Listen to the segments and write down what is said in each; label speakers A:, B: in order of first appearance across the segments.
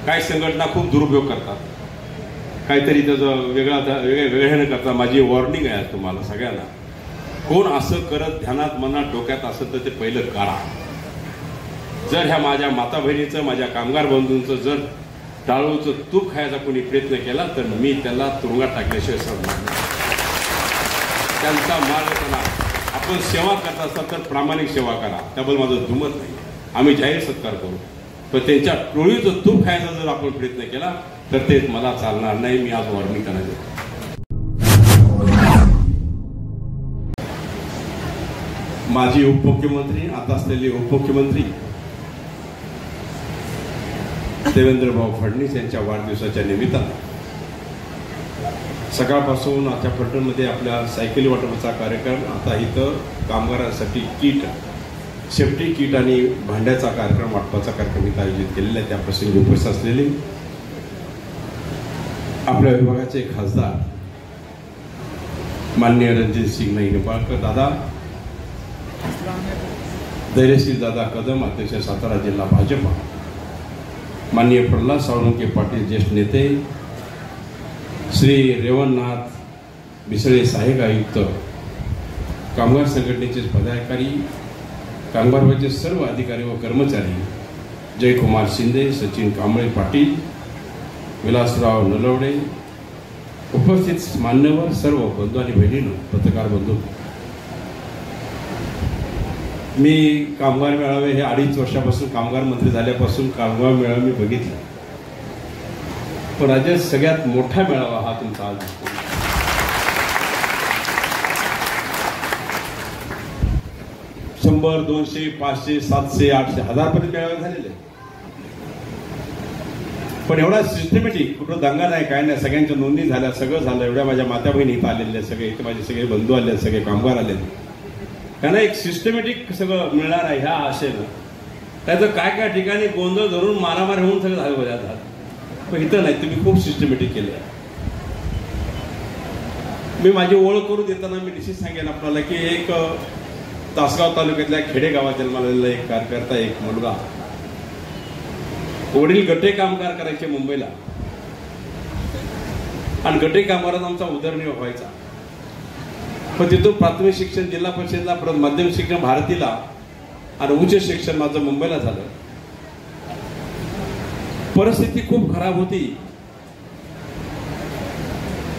A: काही संघटना खूप दुरुपयोग करतात, काहीतरी त्याचं वेगळ्यानं करतात. माझी वॉर्निंग आहे तुम्हाला सगळ्यांना, कोण असं करत ध्यानात मनात डोक्यात असेल तर ते पहिलं करा. जर ह्या माझ्या माता बहिणीचं, माझ्या कामगार बंधूंचं जर टाळूचं तूप खायचा कोणी प्रयत्न केला तर मी त्याला तुरुंगात टाकल्याशिवाय सोडणार नाही. त्यांचा मार्ग त्यांना, आपण सेवा करत असाल तर प्रामाणिक सेवा करा, त्याबद्दल माझं दुमत नाही, आम्ही जाहीर सत्कार करू. पण त्यांच्या टोळीचं तूप खायचा जर आपण प्रयत्न केला तर ते मला चालणार नाही. मी आज वॉर्निंग करणार आहे. माजी उपमुख्यमंत्री, आता असलेले उपमुख्यमंत्री देवेंद्रभाऊ फडणवीस यांच्या वाढदिवसाच्या निमित्तानं सकाळपासून आता पलटणमध्ये आपल्या सायकली वाटपाचा कार्यक्रम, आता इथं कामगारांसाठी किट, सेफ्टी किट आणि भांड्याचा कार्यक्रम वाटपाचा कार्यक्रम इथं आयोजित केलेला आहे. त्या प्रसंगी उपस्थित असलेले आपल्या विभागाचे खासदार माननीय रणजितसिंह निंबाळकर दादा, धैर्यशील दादा कदम, अध्यक्ष सातारा जिल्हा भाजपा, माननीय प्रल्हाद साळुंके पाटील ज्येष्ठ नेते, श्री रेवणनाथ बिसळे सहाय्यक आयुक्त, कामगार संघटनेचे पदाधिकारी, कामगारचे सर्व अधिकारी व कर्मचारी, जयकुमार शिंदे, सचिन कांबळे पाटील, विलासराव नलवडे, उपस्थित मान्यवर, सर्व बंधू आणि बहिणींनो, पत्रकार बंधू, मी कामगार मेळावे हे 2.5 वर्षापासून कामगार मंत्री झाल्यापासून कामगार मेळावे मी बघितला, पण राज्यात सगळ्यात मोठा मेळावा हा तुमचा आज दिसतो. 100, 200, 500, 700, 800, 1000 पर्यंत मेळावे झालेले, पण एवढा सिस्टमॅटिक कुठं दंगा नाही, काय नाही, सगळ्यांच्या नोंदणी झाल्या, सगळं झालं. एवढ्या माझ्या माता बहिणी इथं आलेल्या, सगळे इथे माझे सगळे बंधू आले, सगळे कामगार आले, त्यांना एक सिस्टमॅटिक सगळं मिळणार आहे ह्या आशेनं. त्याचं काय काय ठिकाणी गोंधळ धरून मारामारी होऊन सगळं झालं बघा, पण इथं नाही, तुम्ही खूप सिस्टमॅटिक केलं. मी माझी ओळख करून देताना मी निश्चित सांगेन आपल्याला की एक तासगाव तालुक्यातल्या खेडेगावात जन्मालेला एक कार्यकर्ता, एक मुलगा, वडील गटे कामगार करायचे मुंबईला, आणि गटे कामगारांना आमचा उदरनिर्वाह व्हायचा. पण तिथून प्राथमिक शिक्षण जिल्हा परिषदला, परत माध्यमिक शिक्षण भारतीला, आणि उच्च शिक्षण माझं मुंबईला झालं. परिस्थिती खूप खराब होती,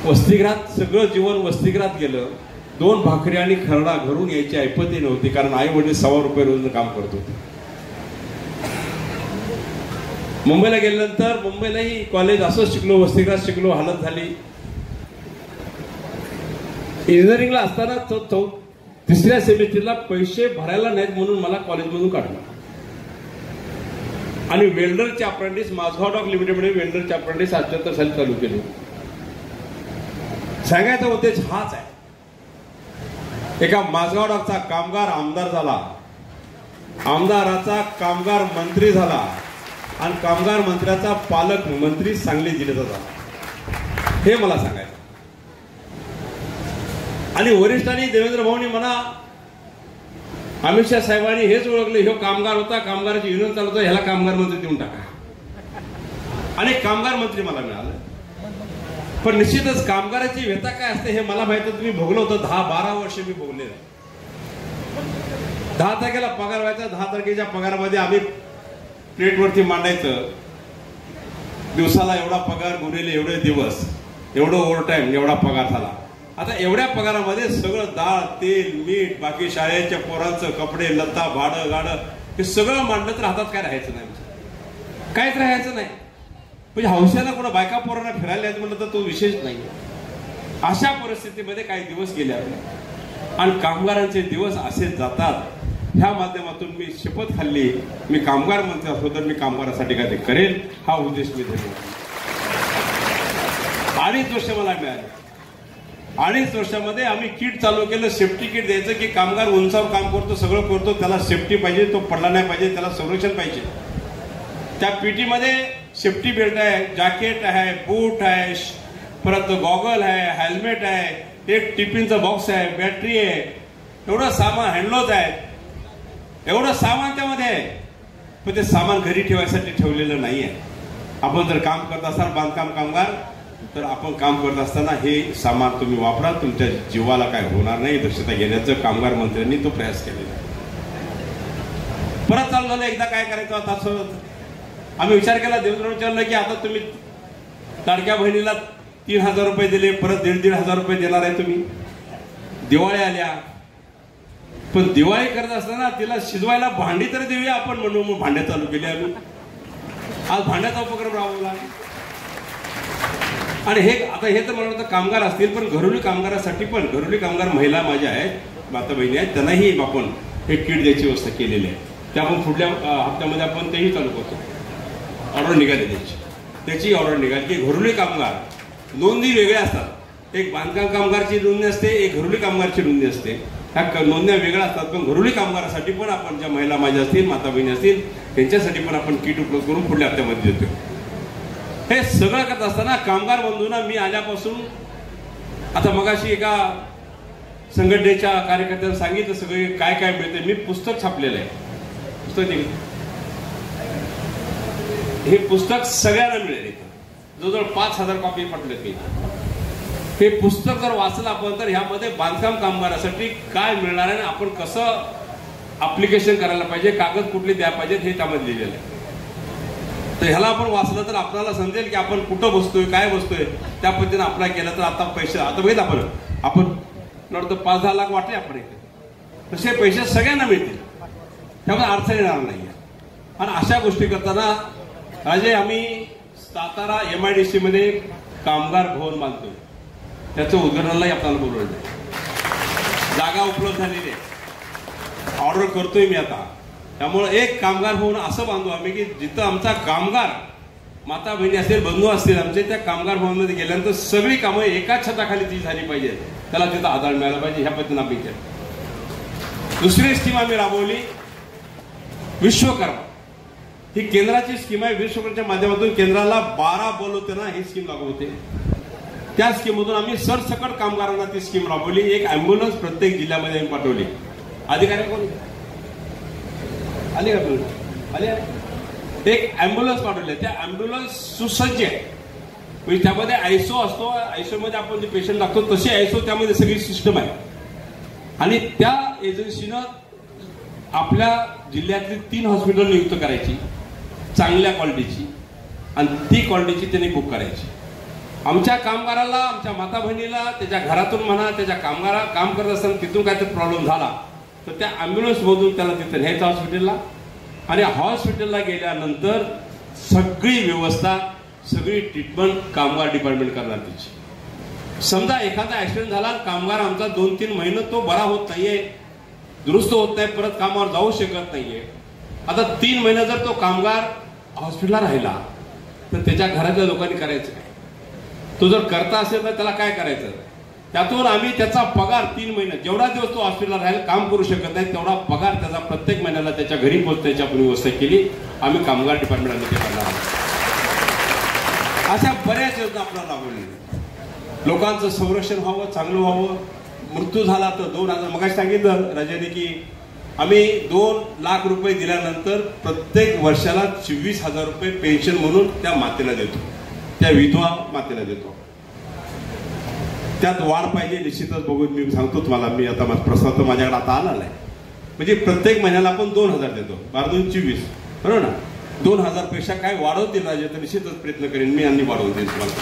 A: वसतिगृहात सगळं जीवन वसतिगृहात गेलं. 2 भाकरी आणि खरडा घरून यायची ऐपतही नव्हती, कारण आई वडील 100 रुपये रोज काम करत होते. मुंबईला गेल्यानंतर मुंबईलाही कॉलेज असं शिकलो, वसतिगृहात शिकलो, हालत झाली. इंजिनिअरिंगला असताना 3ऱ्या सेमिस्टरला पैसे भरायला नाहीत म्हणून मला कॉलेजमधून काढलं, आणि वेल्डरचे अप्रेंटिस माझगाव डॉक लिमिटेडमध्ये वेल्डरचे अप्रेंटिस 78 साली चालू केले. सांगायचा उद्देश हाच आहे, एका माझगाव डॉकचा कामगार आमदार झाला, आमदाराचा कामगार मंत्री झाला, आणि कामगार मंत्र्याचा पालक मंत्री सांगली जिल्ह्याचा झाला, हे मला सांगायचं. आणि वरिष्ठांनी देवेंद्र भाऊनी म्हणा, अमित शाह साहेबांनी हेच ओळखले, ह्यो कामगार होता, कामगाराची युनियन चालवता, ह्याला कामगार मंत्री देऊन टाका, आणि कामगार मंत्री मला मिळालं. पण निश्चितच कामगाराची व्यथा काय असते हे मला माहिती, तुम्ही भोगलं होतं. 10-12 वर्ष मी भोगले. 10 तारखेला पगार व्हायचा, 10 तारखेच्या पगारामध्ये आम्ही प्लेटवरती मांडायचं, दिवसाला एवढा पगार, गुन्हेले एवढे दिवस, एवढं ओव्हरटाईम, एवढा पगार झाला. आता एवढ्या पगारामध्ये सगळं डाळ, तेल, मीठ, बाकी शाळेच्या पोरांचं कपडे, लत्ता, भाडं गाडं, हे सगळं मांडलं तर हातात काय राहायचं नाही, काहीच राहायचं नाही. म्हणजे हौशाला कोणा बायका पोरांना फिरायला यायचं म्हटलं तर तो विशेष नाही. अशा परिस्थितीमध्ये काही दिवस गेले आपले, आणि कामगारांचे दिवस असे जातात. ह्या माध्यमातून मी शपथ खाल्ली, मी कामगार मंत्री असतो तर मी कामगारासाठी काय ते करेल, हा उद्देश मी धरला. 2.5 वर्ष मला मिळाले. 2.5 वर्षामध्ये आम्ही किट चालू केलं, सेफ्टी किट द्यायचं की कामगार उंचावर काम करतो, सगळं करतो, त्याला सेफ्टी पाहिजे, तो पडला नाही पाहिजे, त्याला संरक्षण पाहिजे. त्या पीटीमध्ये सेफ्टी बेल्ट आहे, जॅकेट आहे, बूट आहे, परत गॉगल आहे, हेल्मेट आहे, एक टिफिनचा बॉक्स आहे, बॅटरी आहे, एवढं सामान, हँडलोज आहे, एवढं सामान त्यामध्ये आहे. पण ते सामान घरी ठेवायसाठी ठेवलेलं नाही आहे. आपण जर काम करत असाल बांधकाम कामगार, तर आपण काम करत असताना हे सामान तुम्ही वापरा, तुमच्या जीवाला काय होणार नाही, दक्षता घेण्याचं कामगार मंत्र्यांनी तो प्रयास केलेला. परत चालू झालं, एकदा काय करायचं आता आम्ही विचार केला, देवेंद्र विचारलं की आता तुम्ही लाडक्या बहिणीला 3,000 रुपये दिले, परत 1,500 रुपये देणार आहे तुम्ही. दिवाळी आल्या, पण दिवाळी करत असताना तिला शिजवायला भांडी तर देऊया आपण म्हणून मग भांड्या चालू केली आम्ही. आज भांड्याचा उपक्रम राबवला. आणि हे तर मला वाटतं कामगार असतील, पण घरोली कामगारासाठी पण, घरोली कामगार महिला माझ्या आहेत, माता बहिणी आहेत, त्यांनाही आपण हे किट द्यायची व्यवस्था केलेली आहे. ते आपण पुढल्या हप्त्यामध्ये आपण तेही चालू करतो. ऑर्डर निघाली त्याची ऑर्डर निघाली की घरोली कामगार नोंदणी वेगळ्या असतात. एक बांधकाम कामगारची नोंदणी असते, एक घरोली कामगारची नोंदणी असते. ह्या नोंदण्या वेगळ्या असतात, पण घरोली कामगारासाठी पण आपण ज्या महिला माझ्या असतील, माता बहिणी असतील, त्यांच्यासाठी पण आपण किट उपलब्ध करून पुढल्या हप्त्यामध्ये देतो. हे सगळं करत असताना कामगार बंधूंना मी आल्यापासून, आता मगाशी एका संघटनेच्या कार्यकर्त्यांना सांगितलं सगळे काय काय मिळते. मी पुस्तक छापलेलं आहे, पुस्तक हे पुस्तक सगळ्यांना मिळेल. जवळजवळ 5,000 कॉपी पडलेत मी. हे पुस्तक जर वाचलं आपण तर ह्यामध्ये बांधकाम कामगारासाठी काय मिळणार आहे, आपण कसं अप्लिकेशन करायला पाहिजे, कागद कुठले द्यायला पाहिजेत, हे त्यामध्ये लिहिलेलं आहे. तर ह्याला आपण वाचलं तर आपल्याला समजेल की आपण कुठं बसतोय, काय बसतोय, त्या पद्धतीने अप्लाय केलं तर आता पैसे, आता बघितलं आपण 5-10 लाख वाटले आपण इथे, तसे पैसे सगळ्यांना मिळतील, त्यामुळे अडचण येणार नाही. आणि अशा गोष्टी करताना राजे आम्ही सातारा MIDC मध्ये कामगार भवन बांधतोय, त्याचं उद्घाटनालाही आपल्याला बोलवलं नाही. जागा उपलब्ध झालेली आहे, ऑर्डर करतोय मी आता. त्यामुळे एक कामगार भवन असं बांधू आम्ही की जिथं आमचा कामगार माता बहिणी असतील, बंधू असतील आमचे, त्या कामगार भवनमध्ये गेल्यानंतर सगळी कामं एकाच छताखाली ती झाली पाहिजे, त्याला तिथं आधार मिळाला पाहिजे. ह्या पद्धतीने आम्ही केलं. दुसरी स्कीम आम्ही राबवली विश्वकर्मा. ही केंद्राची स्कीम आहे. विश्वकर्माच्या माध्यमातून केंद्राला 12 बलवताना ही स्कीम लागू होते. त्या स्कीममधून आम्ही सरसकट कामगारांना ती स्कीम राबवली. एक अँब्युलन्स प्रत्येक जिल्ह्यामध्ये आम्ही पाठवली. अधिकारी कोण आले का? आले. एक अँब्युलन्स पाठवले. त्या अँब्युलन्स सुसज्ज आहे, म्हणजे त्यामध्ये आयसो असतो, आयसो मध्ये आपण जे पेशंट लागतो तशी आयसो त्यामध्ये सगळी सिस्टम आहे. आणि त्या एजन्सीनं आपल्या जिल्ह्यातली 3 हॉस्पिटल नियुक्त करायची चांगल्या क्वालिटीची, आणि ती क्वालिटीची त्यांनी बुक करायची. आमच्या कामगाराला, आमच्या माता बहिणीला त्याच्या घरातून म्हणा, त्याच्या कामगारा काम करत असताना तिथून काहीतरी प्रॉब्लेम झाला तर त्या अँब्युलन्स मधून त्याला तिथे न्यायचं हॉस्पिटलला. आणि हॉस्पिटलला गेल्यानंतर सगळी व्यवस्था, सगळी ट्रीटमेंट कामगार डिपार्टमेंट करणार त्याची. समजा एखादा ऍक्सिडेंट झाला, कामगार आमचा 2-3 महिने तो बरा होत नाहीये, दुरुस्त होत नाही, परत कामावर जाऊ शकत नाहीये. आता 3 महिने जर तो कामगार हॉस्पिटलला राहिला तर त्याच्या घरातल्या लोकांनी करायचं काय? तो जर करता असेल तर त्याला काय करायचं? त्यातून आम्ही त्याचा पगार 3 महिने, जेवढा दिवस तो हॉस्पिटलला राहील, काम करू शकत नाही, तेवढा पगार त्याचा प्रत्येक महिन्याला त्याच्या घरी पोहोचण्याची आपण व्यवस्था केली. आम्ही कामगार डिपार्टमेंटमध्ये ते करणार आहोत. अशा बऱ्याच योजना आपल्याला राबवल्या. लोकांचं संरक्षण व्हावं, चांगलं व्हावं. मृत्यू झाला तर 2,000, मगाशी सांगितलं राजाने की आम्ही 2 लाख रुपये दिल्यानंतर प्रत्येक वर्षाला 24,000 रुपये पेन्शन म्हणून त्या मातेला देतो, त्या विधवा मातेला देतो. त्यात वाढ पाहिजे निश्चितच. बघून मी सांगतो तुम्हाला, मी आता प्रस्ताव तर माझ्याकडे आता आला नाही. म्हणजे प्रत्येक महिन्याला आपण 2,000 देतो, 12-24, बरोबर ना? 2,000 पेक्षा काय वाढवतील राजे तर निश्चितच प्रयत्न करेन मी, आणि वाढवून देईन तुम्हाला.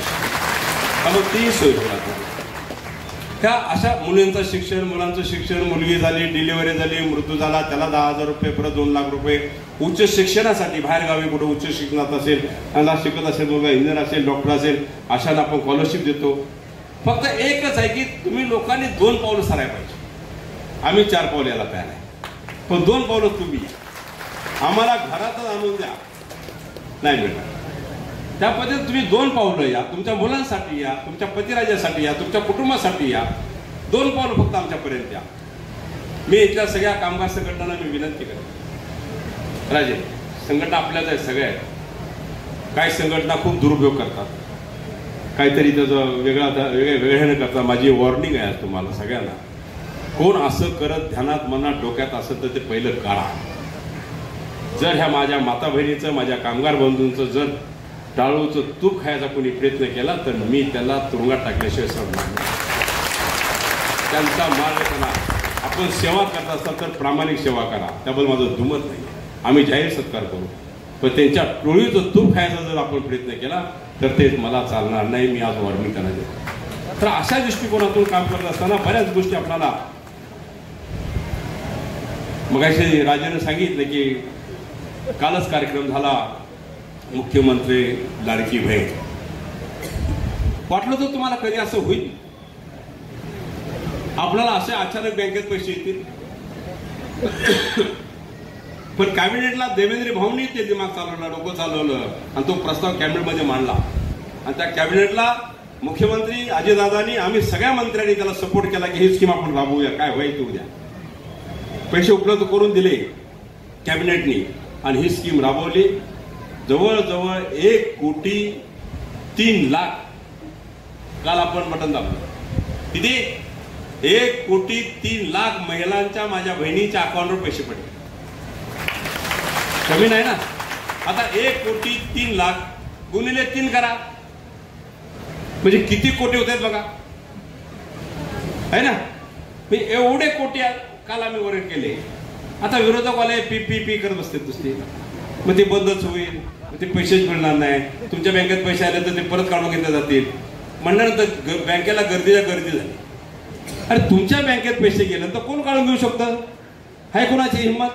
A: त्यामुळे ती सोय होईल. ह्या अशा मुलींचं शिक्षण, मुलांचं शिक्षण, मुलगी झाली, डिलिव्हरी झाली, मृत्यू झाला, त्याला 10,000 रुपये, परत 2 लाख रुपये. उच्च शिक्षणासाठी बाहेर गावी कुठं उच्च शिक्षणात असेल, त्यांना शिकत असेल, मुलगा इंजिनियर असेल, डॉक्टर असेल, अशांना आपण स्कॉलरशिप देतो. फक्त एकच आहे की तुम्ही लोकांनी 2 पावलं सरायला पाहिजे. आम्ही 4 पावलं यायला तयार आहे, पण 2 पावलं तुम्ही आम्हाला घरातच आणून द्या, नाही मिळणार. त्या पद्धतीने तुम्ही 2 पावलं या, तुमच्या मुलांसाठी या, तुमच्या पतिराजासाठी या, तुमच्या कुटुंबासाठी या. 2 पावलं फक्त आमच्यापर्यंत या. मी इथल्या सगळ्या कामगार संघटनांना मी विनंती करतो. राजे, संघटना आपल्याच आहेत, सगळ्या आहेत. काही संघटना खूप दुरुपयोग करतात, काहीतरी त्याचं वेगळ्याने करतात. माझी वॉर्निंग आहे तुम्हाला सगळ्यांना, कोण असं करत ध्यानात मनात डोक्यात असेल तर ते पहिलं काढा. जर ह्या माझ्या माता बहिणीचं, माझ्या कामगार बंधूंचं जर टाळूचं तूप खायचा कोणी प्रयत्न केला तर मी त्याला तुरुंगात टाकल्याशिवाय सोडणार नाही. त्यांचा मार्ग करा. आपण सेवा करत असाल तर प्रामाणिक सेवा करा, त्याबद्दल माझं दुमत नाही. आम्ही जाहीर सत्कार करू, पण त्यांच्या टोळीचं तूप खायचा जर आपण प्रयत्न केला तर ते मला चालणार नाही. मी आज वॉर्निंग करणार आहे. तर अशा दृष्टिकोनातून काम करत असताना बऱ्याच गोष्टी आपल्याला, मगाशी राजाने सांगितलं की कालच कार्यक्रम झाला मुख्यमंत्री लाडकी बहीण. वाटलं तर तुम्हाला कधी असं होईल आपल्याला असे अचानक बँकेत पैसे येतील? पण कॅबिनेटला देवेंद्र भाऊंनी ते दिमाग चालवलं, डोकं चालवलं आणि तो प्रस्ताव कॅबिनेटमध्ये मांडला. आणि त्या कॅबिनेटला मुख्यमंत्री अजितदादांनी, आम्ही सगळ्या मंत्र्यांनी त्याला सपोर्ट केला की ही स्कीम आपण राबवूया, काय होईल ते उद्या. पैसे उपलब्ध करून दिले कॅबिनेटनी आणि ही स्कीम राबवली. जवळजवळ 1,03,00,000 काल आपण बटन दाबलं. किती? 1,03,00,000 महिलांच्या, माझ्या बहिणीच्या अकाउंटवर पैसे पडले. कमी नाही ना? आता 1,03,00,000 गुणिले 3 करा, म्हणजे किती कोटी होत आहेत बघा, आहे ना? एवढे कोटी काल आम्ही वर केले. आता विरोधकवाले पी करत बसते दुसरी, मग ते बंदच होईल, ते पैसेच मिळणार नाही, तुमच्या बँकेत पैसे आले तर ते परत काढून घेतले जातील म्हणल्यानंतर बँकेला गर्दीच्या गर्दी झाली. अरे तुमच्या बँकेत पैसे गेले तर कोण काढून घेऊ शकतं? हाय कोणाची हिंमत?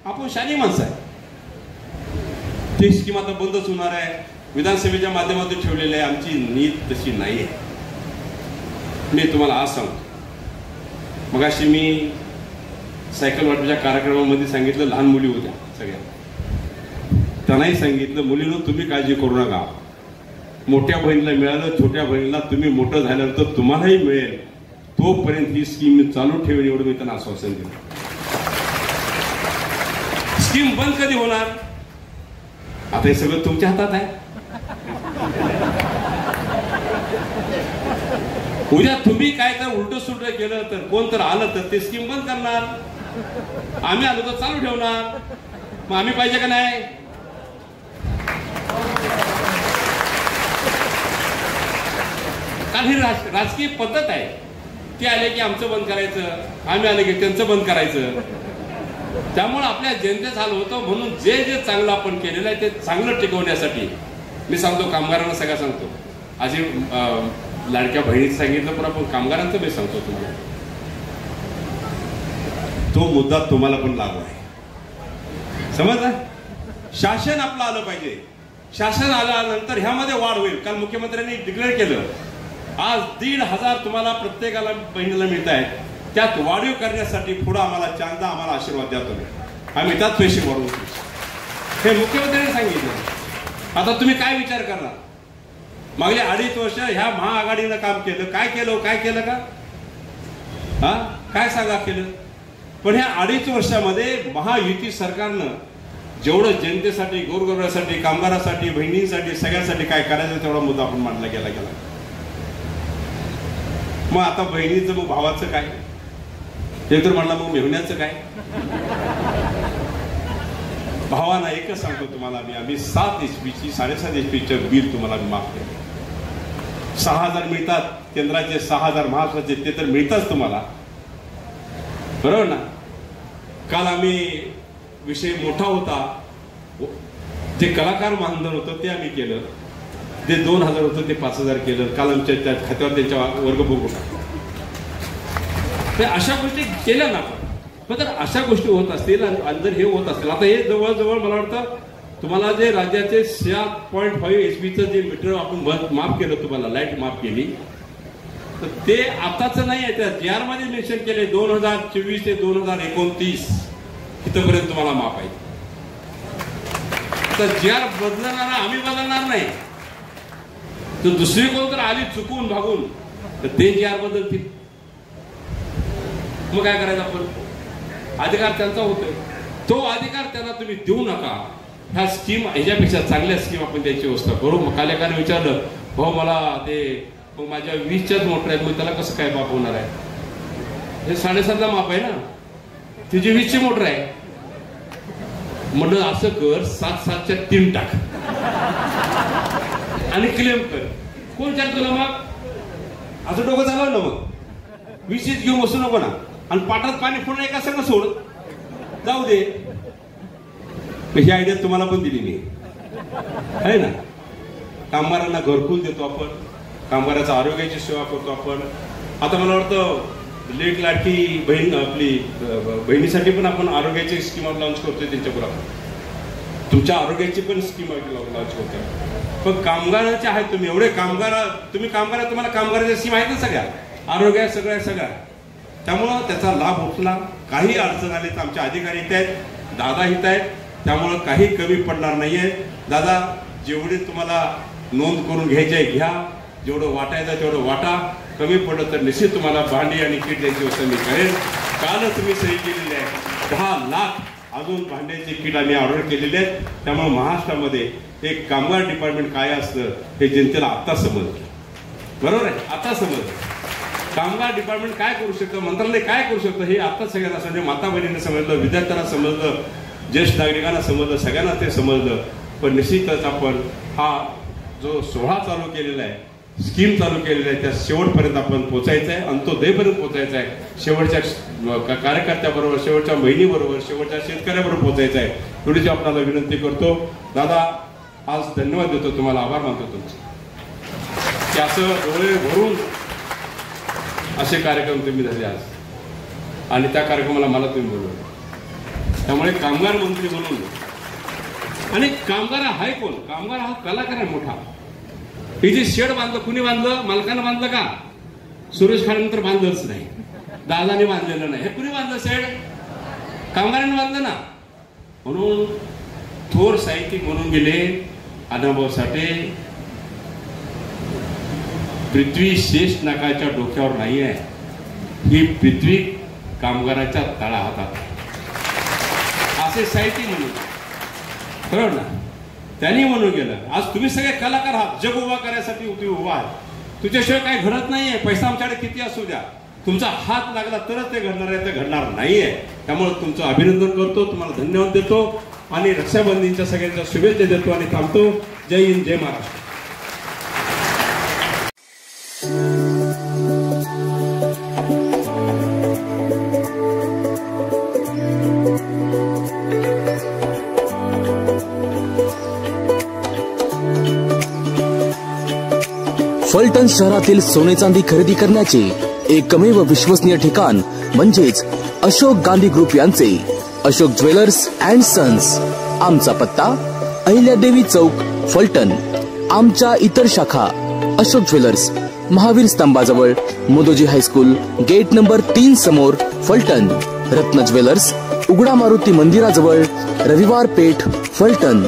A: आपण शानी माणसं आहे. ती स्कीम आता बंदच होणार आहे, विधानसभेच्या माध्यमातून ठेवलेली आहे. आमची नीत तशी नाही आहे. मी तुम्हाला आज सांगतो, मगाशी मी सायकल वाटपाच्या कार्यक्रमामध्ये सांगितलं, लहान मुली होत्या सगळ्या, त्यांनाही सांगितलं मुलींनो तुम्ही काळजी करू नका, मोठ्या बहिणीला मिळालं, छोट्या बहिणीला तुम्ही मोठं झाल्यानंतर तुम्हालाही मिळेल, तोपर्यंत ही स्कीम मी चालू ठेवेन, एवढं मी त्यांना आश्वासन दिलं. स्कीम बंद कधी होणार? आता हे सगळं तुमच्या हातात आहे. उद्या तुम्ही काय तर उलट सुलट केलं तर, कोण तर आलं तर ते स्कीम बंद करणार, आम्ही आलो तर चालू ठेवणार. मग आम्ही पाहिजे का नाही? कारण ही राजकीय पद्धत आहे. ते आले की आमचं बंद करायचं, आम्ही आले की त्यांचं बंद करायचं. त्यामुळे आपल्या जनतेचा हाल होतो. म्हणून जे जे चांगलं आपण केलेलं आहे ते चांगलं टिकवण्यासाठी मी सांगतो, कामगारांना सगळं सांगतो. आजी लाडक्या बहिणीचं सांगितलं, पण आपण कामगारांचं मी सांगतो तुम्हाला, तो मुद्दा तुम्हाला पण लागू आहे. समजलं? शासन आपलं आलं पाहिजे. शासन आल्यानंतर ह्यामध्ये वाढ होईल. काल मुख्यमंत्र्यांनी डिक्लेअर केलं, आज 1,500 तुम्हाला प्रत्येकाला बहिणीला मिळत आहेत. त्यात वाढीव करण्यासाठी पुढे आम्हाला चांदा, आम्हाला आशीर्वाद द्या तुम्ही, आम्ही त्यात पैसे वाढवू. हे मुख्यमंत्र्यांनी सांगितलं. आता तुम्ही काय विचार करणार? मागले 2.5 वर्ष ह्या महाआघाडीनं काम केलं, काय केलं का? हा काय सांगा केलं? पण ह्या 2.5 वर्षामध्ये महायुती सरकारनं जेवढं जनतेसाठी, गोरगरिबांसाठी, कामगारांसाठी, बहिणींसाठी, सगळ्यांसाठी काय करायचं तेवढा मुद्दा आपण मांडला गेला. मग आता बहिणीचं, मग भावाचं काय? ते तर म्हणला मग मेहुण्याचं काय? भावांना एकच सांगतो तुम्हाला, आम्ही 7 HP 7.5 HP बिल तुम्हाला माफ केलं. 6,000 मिळतात केंद्राचे, 6,000 महाराष्ट्राचे, ते तर मिळतात तुम्हाला, बरोबर ना? काल आम्ही विषय मोठा होता, जे कलाकार मानधन होतं ते आम्ही केलं, ते 2,000 होतं ते 5,000 केलं. काल आमच्या त्या खात्यावर त्यांच्या वर्ग बघू ते अशा गोष्टी केल्या ना आपण. पण जर अशा गोष्टी होत असतील आणि जर हे होत असतील, आता हे जवळजवळ मला वाटतं तुम्हाला जे राज्याचे 7.5 HP जे मीटर आपण माफ केलं, तुम्हाला लाईट माफ केली, तर ते आताच नाही आहे, त्या जी आर मध्ये मेन्शन केले 2024 ते 2029 इथपर्यंत तुम्हाला माफ आहे. तर जी आर बदलणार आम्ही बदलणार नाही, तर दुसरी कोण तर आली चुकून भागून तर ते जी आर बदलतील. मग काय करायचं आपण? अधिकार त्यांचा होतोय, तो अधिकार त्यांना तुम्ही देऊ नका. ह्या स्कीम ह्याच्यापेक्षा चांगल्या स्कीम आपण त्याची व्यवस्था करू. मग काल एकाने विचारलं, भाऊ मला ते मग माझ्या 20च्याच मोटर आहेत, मग त्याला कसं काय माफ होणार आहे? हे 7.5ला माफ आहे ना, तुझी 20ची मोटर आहे. म्हणून असं कर, 7-7च्या 3 टाक. आणि क्लेम कर. कोण विचार तुला मग? असं डोकं चालव ना मग. विशेष घेऊन बसू नको ना. आणि पाटात पाणी पूर्ण एका संग सोड, जाऊ दे. ही आयडिया तुम्हाला पण दिली मी आहे ना. कामगारांना घरकुल देतो आपण, कामगाराच्या आरोग्याची सेवा करतो आपण. आता मला वाटतं लेट लाडकी बहीण आपली बहिणीसाठी पण आपण आरोग्याची स्कीम लॉन्च करतोय त्यांच्याबरोबर. तुमच्या आरोग्याची पण स्कीम लॉन्च करतोय. पण कामगाराचे आहेत तुम्ही एवढे कामगार, तुम्हाला कामगाराच्या स्कीम आहेत ना सगळ्या, आरोग्य सगळ्या. त्यामुळं त्याचा लाभ उठला. काही अडचण आली तर आमचे अधिकारी इथे आहेत, दादा इथं आहेत. त्यामुळं काही कमी पडणार नाहीये. दादा जेवढे तुम्हाला नोंद करून घ्यायचे घ्या, जेवढं वाटायचं तेवढं वाटा. कमी पडलं तर निश्चित तुम्हाला भांडी आणि किट द्यायची व्यवस्था मी करेन. कालच तुम्ही सही केलेली आहे. 10 लाख अजून भांड्याची किट आम्ही ऑर्डर केलेली आहेत. त्यामुळे महाराष्ट्रामध्ये एक कामगार डिपार्टमेंट काय असतं हे जनतेला आत्ता समजलं. बरोबर आहे, आता समजलं. कामगार डिपार्टमेंट काय करू शकतं, मंत्रालय काय करू शकतं हे आता सगळ्यांना समजलं. माता बहिणींना समजलं, विद्यार्थ्यांना समजलं, ज्येष्ठ नागरिकांना समजलं, सगळ्यांना ते समजलं. पण निश्चितच आपण हा जो सोहळा चालू केलेला आहे, स्कीम चालू केलेली आहे, त्या शेवटपर्यंत आपण पोचायचं आहे, अंत्योदयपर्यंत पोचायचं आहे. शेवटच्या कार्यकर्त्याबरोबर, शेवटच्या बहिणीबरोबर, शेवटच्या शेतकऱ्याबरोबर पोचायचं आहे. एवढीच आपल्याला विनंती करतो. दादा आज धन्यवाद देतो, तुम्हाला आभार मानतो तुमचे. की असं डोळे भरून असे कार्यक्रम तुम्ही झाले आज, आणि त्या कार्यक्रमाला मला तुम्ही बोलवलं. त्यामुळे कामगार मंत्री म्हणून, आणि कामगार हाय कोण? कामगार हा कलाकार आहे मोठा. हे जे शेड बांधलं, कुणी बांधलं? मालकानं बांधलं का? सुरेश खाडेनंतर बांधलंच नाही, दादाने बांधलेलं नाही. हे कुणी बांधलं शेड? कामगारांनी बांधलं ना. म्हणून थोर साहित्यिक म्हणून गेले अण्णाभाऊ साठे, पृथ्वी शेष नाकाच्या डोक्यावर नाही आहे, ही पृथ्वी कामगाराच्या तळहातात, असे साहित्यिक म्हणून. बरोबर ना? त्यांनी म्हणून गेलं. आज तुम्ही सगळे कलाकार आहात, जग उभा करायसाठी तुम्ही उभा आहात. तुझ्याशिवाय काही घडत नाहीये. पैसा आमच्याकडे किती असू द्या, तुमचा हात लागला तरच ते घडणार आहे, ते घडणार नाहीये. त्यामुळे तुमचं अभिनंदन करतो, तुम्हाला धन्यवाद देतो, आणि रक्षाबंधनच्या सगळ्यांच्या शुभेच्छा देतो आणि थांबतो. जय हिंद, जय महाराष्ट्र.
B: फलटण शहरातील सोने चांदी खरेदी करण्याचे एकमेव विश्वसनीय ठिकाण म्हणजेच अशोक गांधी ग्रुप यांचे अशोक ज्वेलर्स अँड सन्स. आमचा पत्ता अहिल्यादेवी चौक, फलटण. आमच्या इतर शाखा अशोक ज्वेलर्स, महावीर स्तंभाजवळ, मोदोजी हायस्कूल, गेट नंबर 3 समोर, फलटण. रत्न ज्वेलर्स, उघडा मारुती मंदिराजवळ, रविवार पेठ, फलटण.